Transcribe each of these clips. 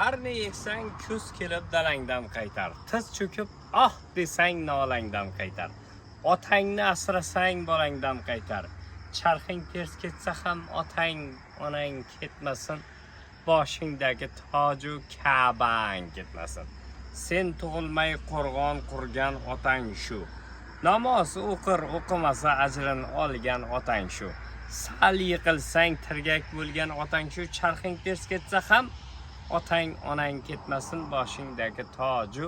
Qarni eksang kuz kelib dalangdan qaytar. Tiz cho'kib ah desang nolangdan qaytar. Otangni asrasang bolangdan qaytar. Charxing ters ketsa ham otang, onang ketmasin. Boshingdagi toju Ka'bang ketmasin. Sen tug'ilmay qo'rg'on qurgan otang shu. Namoz o'qimasa ajrin olgan otang shu. Sal yiqilsang tirgak bo'lgan otang shu. Charxing ters ketsa ham otang, onang ketmasin. Boshingdagi toju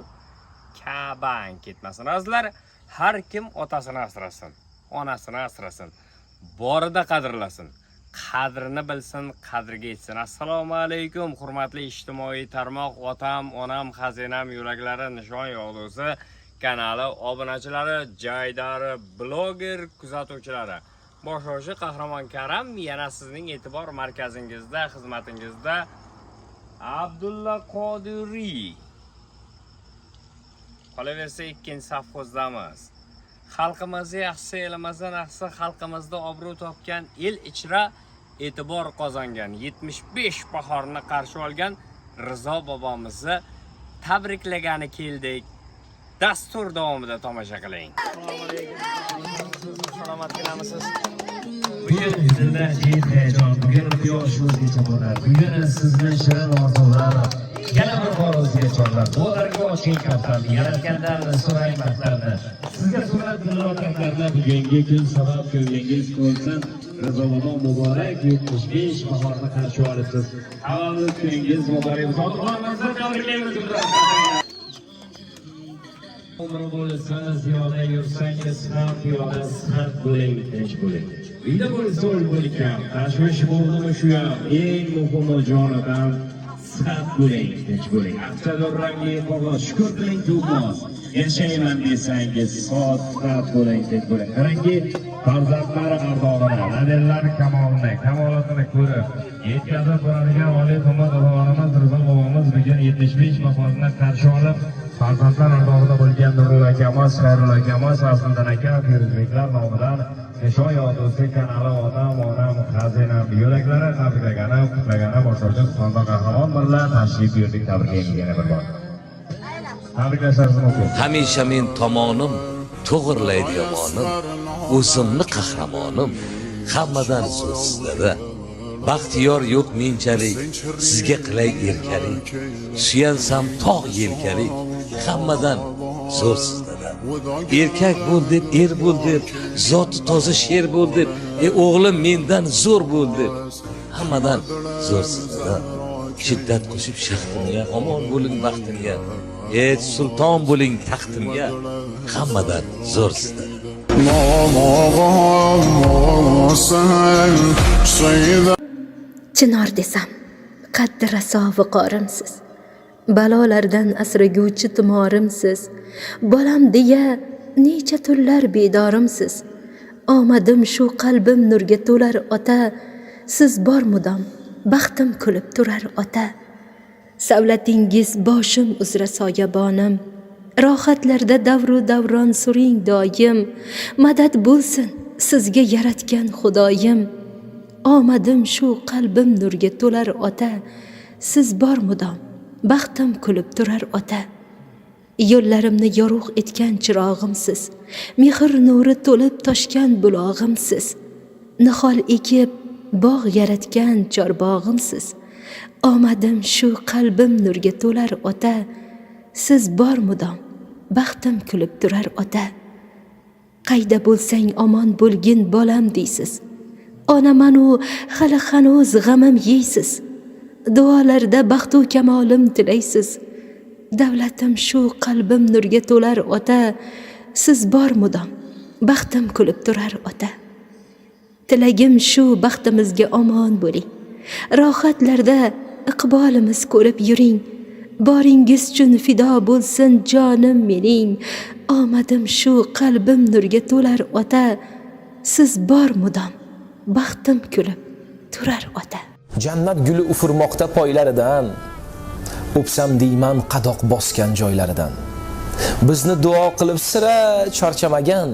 Ka'bang ketmasin. Azizlar, har kim otasini asrasin, onasini asrasin. Borida qadrlasin. Qadrini bilsin, qadriga yetsin. Assalomu alaykum, hurmatli ijtimoiy tarmoq, otam, onam, xazinam, yuraklari, nishon yog'dusi kanali obunachilari, jaydari, bloger kuzatuvchilari. Boshlovchi Qahramon Karam yana sizning e'tibor markazingizda, xizmatingizda. Abdulla Qodiriy. Qolaversa ikkinchi safhozdamiz. Xalqimizni yaxshi, elimizdan yaxshi, xalqimizda obro' topgan, el ichra e'tibor qozongan, 75 bahorni qarshi olgan Rizo bobomizni tabriklagani keldik. Dastur davomida tomosha qiling. Assalomu alaykum. Salomat kelamisiz? Bugun dilda heyejon, bugun quyosh o'zgacha bo'lar. Bugun sizni shirin orzular yana bir bor o'zga chorlar. Bo'larga oching kaplarni, yaratgandan so'raymanlarni. Sizga so'rab dilloqlarni bugungi kun sabab ko'nglingiz ko'rsin. Rizo bobo muborak 75 bahorni qarshi olibsiz. Tavallud kuningiz muborak. Zotirlarimizni tabriklaymiz. Umr bo'lsa ziyoda yursangiz ham piyoda sihat bo'ling, tinch bo'ling. Uyda bo'lsa o'lbo'likam, tashvish bo'ldimi shu ham, eng muhimi jonidan sihat bo'ling, tinch bo'ling. Aqchador rangi qog'oz, shukur qiling tug'moz. Yashayman desangiz soat bo'ling, tinch bo'ling. Qarangki, farzandlar ardog'ini, nadellar kamolatini ko'rib, yetkazib boradigan oliy qimmat o'g'lonimiz Rizo bobomiz bugun 75 bahorni qarshi olib, farzandlar ardog'ida bo'lgan Nurul akamiz, Xayrul akamiz, Asliddin aka, Feruzbeklar nomidan Nishon yog'dusi kanali onam, xazinam, yo'laklari tabriklagani, qutlagani boshlovchi Xonda Qahramon bilan tashrif buyurdik, tabriklaymiz yana bir bor. Tabriklashlaringiz mumkin. Hamisha men tomonim, to'g'irlaydi yomonim, o'zimni qahramonim, hammadan so'z sizlarda. Baxtiyor yo'q menchalik, sizga qilay erkalik. Suyansam tog' yelkalik, hammadan zo'r sizlarda. Erkak bo'l deb, er bo'l deb, zoti toza sher bo'l deb, o'g'lim mendan zo'r bo'l deb, hammadan zo'r sizlarda. Shiddat qo'shib shaxtimga, omon bo'ling baxtimga, sulton bo'ling taxtimga, hammadan zo'r sizlarda. Chinor desam, qaddi raso viqorimsiz. Balolardan asraguvchi timorimsiz. Bolam deya necha tunlar bedorimsiz. Omadim shu qalbim nurga to'lar ota. Siz bor mudom, baxtim kulib turar ota. Savlatingiz boshim uzra soyabonim. Rohatlarda davru davron suring doim. Madad bo'lsin sizga yaratgan Xudoyim. Omadim shu qalbim nurga to'lar ota. Siz bor mudom, baxtim kulib turar ota. Yo'llarimni yorug' etgan chirog'imsiz. Mehr nuri to'lib toshgan bulog'imsiz. Nihol ekib bog' yaratgan chorbog'imsiz. Omadim shu qalbim nurga to'lar ota. Siz bor mudom, baxtim kulib turar ota. Qayda bo'lsang omon bo'lgin bolam deysiz. Onamanu hali hanuz g'amim yeysiz. Duolarda baxtu kamolim tilaysiz. Davlatim shu qalbim nurga to'lar ota. Siz bor mudom, baxtim kulib turar ota. Tilagim shu baxtimizga omon bo'ling. Rohatlarda iqbolimiz ko'rib yuring. Boringiz uchun fido bo'lsin jonim mening. Omadim shu qalbim nurga to'lar ota. Siz bor mudom, baxtim kulib turar ota. Jannat guli ufurmoqda poylaridan, o'psam deyman qadoq bosgan joylaridan. Bizni duo qilib sira charchamagan,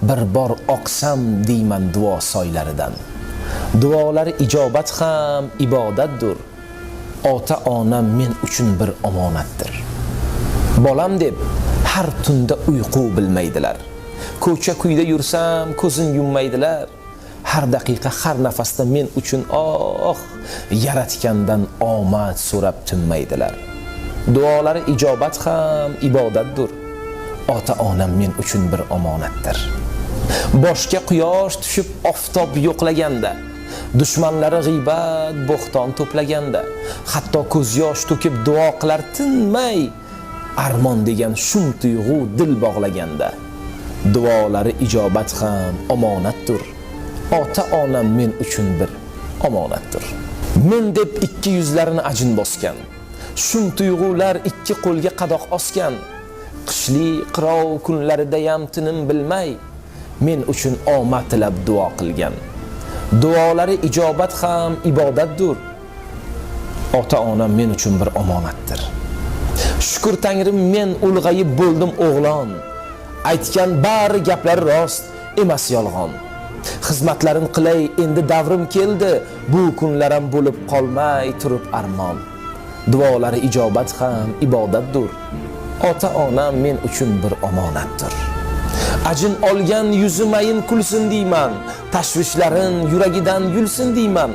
bir bor oqsam deyman duo soylaridan. Duolar ijobat ham ibodatdir. ota-onam men uchun bir omonatdir. Bolam deb har tunda uyqu bilmaydilar. Ko'cha-kuyda yursam ko'zim yummaydilar. Har daqiqa, har nafasda men uchun yaratgandan omad so'rab tinmaydilar. Duolari ijobat ham ibodatdir. Ota-onam men uchun bir omonatdir. Boshga quyosh tushib oftob yo'qlaganda, dushmanlari g'iybat, bo'xton to'plaganda, hatto ko'z yosh to'kib duo qilar tinmay, armon degan shum tuyg'u dil bog'laganda, duolari ijobat ham omonatdir. Ota-onam men uchun bir omonatdir. Men deb ikki yuzlarini ajin bosgan, shum tuyg'ular ikki qo'lga qadoq osgan, qishli qirov kunlarida ham tinim bilmay, men uchun omad tilab duo qilgan. Duolari ijobat ham ibodatdir. Ota-onam men uchun bir omonatdir. Shukr Tangrim, men ulg'ayib bo'ldim o'g'lon. Aytgan bari gaplari rost emas yolg'on. Xizmatlarin qilay endi davrim keldi, bu kunlarim bo'lib qolmay turib armon. Duolari ijobat ham ibodatdir. Ota-onam men uchun bir omonatdir. Ajin olgan yuzimayin kulsin deyman, tashvishlarin yuragidan yulsin deyman.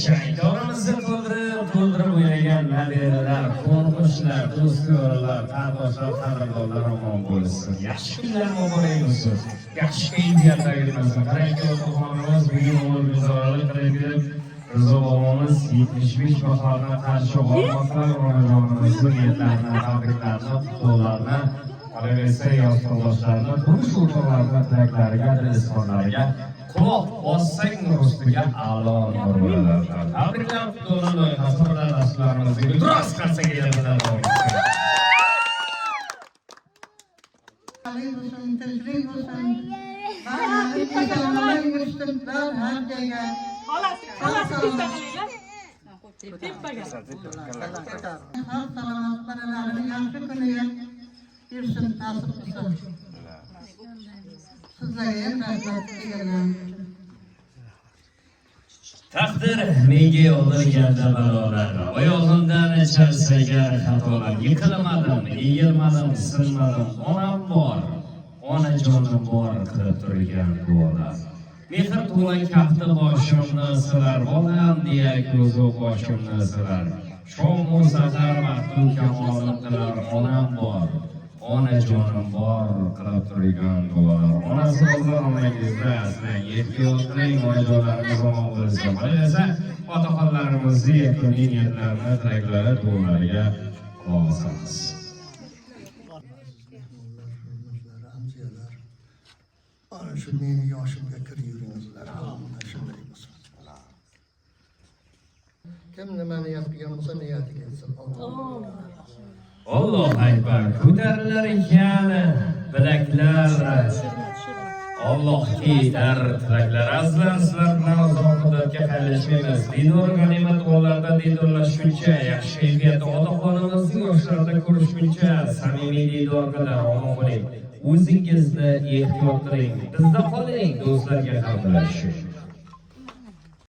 shaytonimizni to'ldirib o'ynagan nabiralar, qo'rqinchlar, do'stlar, qardoshlar, qadrdonlar omon bo'lsin. Yaxshi kunlar muborak bo'lsin. Yaxshi kayfiyatda yurmasin. Qarangki, otaxonimiz bugun umr guzorlik qilib Rizo bobomiz 75 bahorni qarshi olmoqda, onajonimizni niyatlarini, tabriklarini, qutlug'larini, qolaversa yosh tog'loshlarini, turmush o'rtoqlarini tilaklariga, dilizxonlariga quloq bossang nur ustiga a'lo nur bo'ladi. Tabriklar, qutlug'lar loyihasi bilan dasturlarimizga biroz qarsa keladilar. Tinchlik bo'lsin. Barcha yurishlar har joyga. Xalq salomatliklarining yaxshi kuniga yursin, nasib qilsin. Sizlarga ham rahmat kelganlar. Taqdir menga yog'dirganda balolar, oyog'imdan chalsaga xatolar. Yiqilmadim, egilmadim, sinmadim, onam bor, onajonim bor qilib turgan duolar. Mehr to'la kafti boshimni silar, bolam deya ko'zi boshimni silar. Shom-u sahar vaqtu kamolim qilar, onam bor, onajonim bor qilib turgan duolar. Onasi bo'lsa onangizda aslang, ehtiyot qiling, onajonlarimiz omon bo'lsin. Qolaversa, otaxonlarimizni yakuniy niyatlarini, tilaklari, duolariga quloq osamiz. Ana shu meni yoshimga kirib yuringizlar. Shunday bo'lsin. Kim nima niyat qilgan bo'lsa niyatiga yetsin. Alloh akbar. Ko'tarilar ekan bilaklar. Allohga yetar tilaklar. Aslan sizlar bilan uzoq muddatga xayrlashmaymiz. Dinor g'animat duolarda didorlashguncha, yaxshi kayfiyatda otaxonimizni yoshlarda ko'rishguncha samimiy didorlar omon bo'ling. O'zingizni ehtiyot qiling. Bizda qoling, do'stlarga ham bilashish.